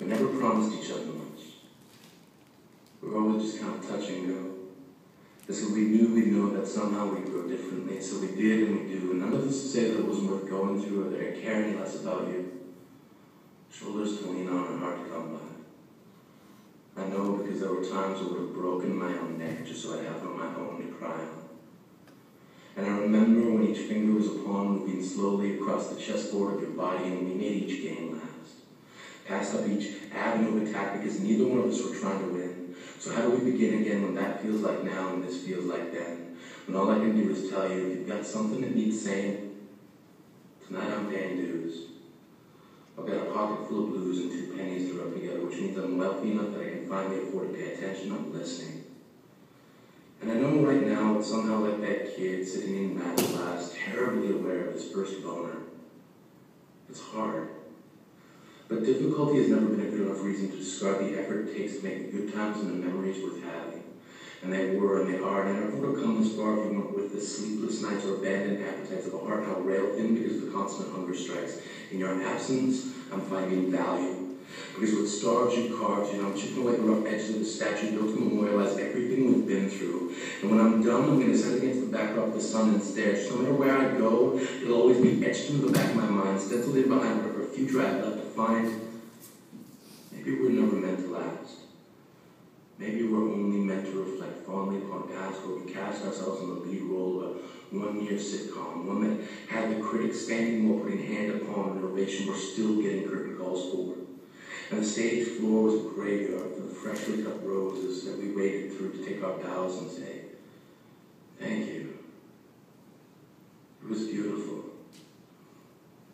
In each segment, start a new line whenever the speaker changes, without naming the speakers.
We never promised each other much. We were always just kind of touch and go. Because we knew we'd know that somehow we'd grow differently, so we did and we do. And none of us to say that it wasn't worth going through or that I care any less about you. Shoulders to lean on and hard to come by. I know because there were times I would have broken my own neck just so I'd have on my own to cry on. And I remember when each finger was a pawn moving slowly across the chessboard of your body and we made each game last. Passed up each avenue of attack because neither one of us were trying to win. So how do we begin again when that feels like now and this feels like then? When all I can do is tell you, if you've got something that needs saying, tonight I'm paying dues. I've got a pocket full of blues and 2 pennies to rub together, which means I'm wealthy enough that I can finally afford to pay attention. I'm listening. And I know right now it's somehow like that kid sitting in math class, terribly aware of his first boner. It's hard. But difficulty has never been a good enough reason to describe the effort it takes to make the good times and the memories worth having. And they were and they are, and I never would have come this far if you weren't with the sleepless nights or abandoned appetites of a heart now rail thin because of the constant hunger strikes. In your absence, I'm finding value. Because what starves you carves you, and I'm chipping away the rough edges of the statue built to memorialize everything we've been through. And when I'm done, I'm going to set against the backdrop of the sun and stare. So no matter where I go, it'll always be etched into the back of my mind, stenciled in behind whatever future I've left to find. Maybe we're never meant to last. Maybe we're only meant to reflect fondly upon past where we cast ourselves in the lead role of a one-year sitcom, one that had the critics standing while putting hand upon an ovation we're still getting curtain calls for. And the stage floor was a graveyard for the freshly cut roses that we waded through to take our bows and say, thank you. It was beautiful.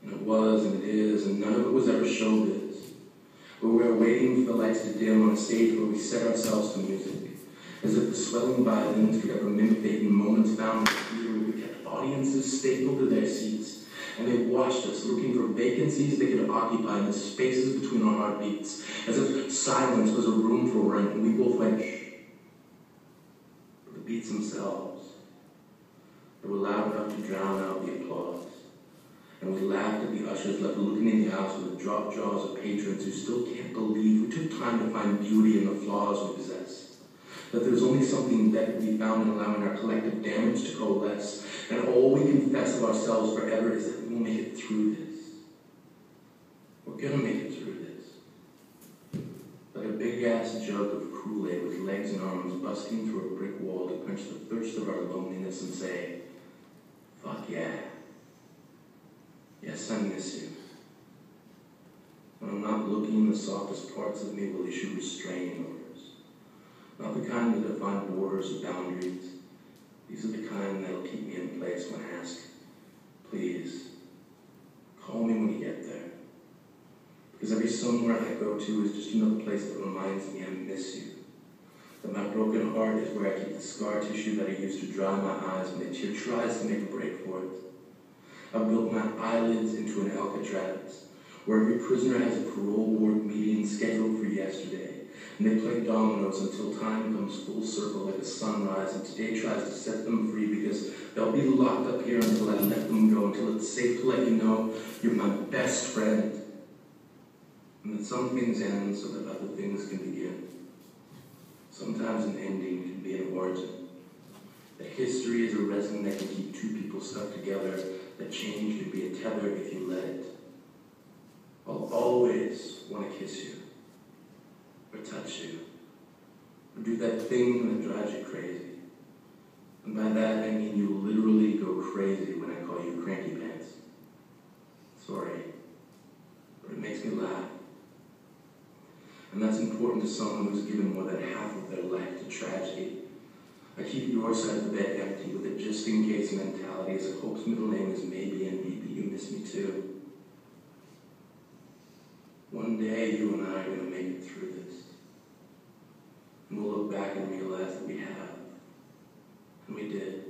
And it was, and it is, and none of it was ever showbiz. But we were waiting for the lights to dim on a stage where we set ourselves to music, as if the swelling violins could ever mimic the hidden moments found in the theater where we kept audiences stapled to their seats. And they watched us, looking for vacancies they could occupy in the spaces between our heartbeats, as if silence was a room for rent, and we both went, shh. But the beats themselves, they were loud enough to drown out the applause. And we laughed at the ushers left looking in the house with the dropped jaws of patrons who still can't believe we took time to find beauty in the flaws we possess. That there's only something that can be found in allowing our collective damage to coalesce. And all we confess of ourselves forever is that we'll make it through this. We're gonna make it through this. Like a big-ass jug of Kool-Aid with legs and arms busting through a brick wall to quench the thirst of our loneliness and say, fuck yeah. Yes, I miss you. When I'm not looking, the softest parts of me will issue restraining orders. Not the kind that define borders or boundaries. These are the kind that'll keep me in place when asked, please, call me when you get there. Because every somewhere I go to is just another place that reminds me I miss you. That my broken heart is where I keep the scar tissue that I use to dry my eyes when a tear tries to make a break for it. I've built my eyelids into an Alcatraz, where every prisoner has a parole board meeting scheduled for yesterday, and they play dominoes until time comes full circle like a sunrise, and today tries to set them free because they'll be locked up here until I let them go, until it's safe to let you know you're my best friend, and that some things end so that other things can begin. Sometimes an ending can be an origin. That history is a resin that can keep two people stuck together, that change can be a tether if you let it. I'll always want to kiss you, or touch you, or do that thing that drives you crazy. And by that I mean you literally go crazy when I call you cranky pants. Sorry, but it makes me laugh. And that's important to someone who's given more than half of their life to tragedy. I keep your side of the bed empty with a just-in-case mentality as if hope's middle name is maybe and maybe you miss me too. One day, you and I are going to make it through this. And we'll look back and realize that we have. And we did.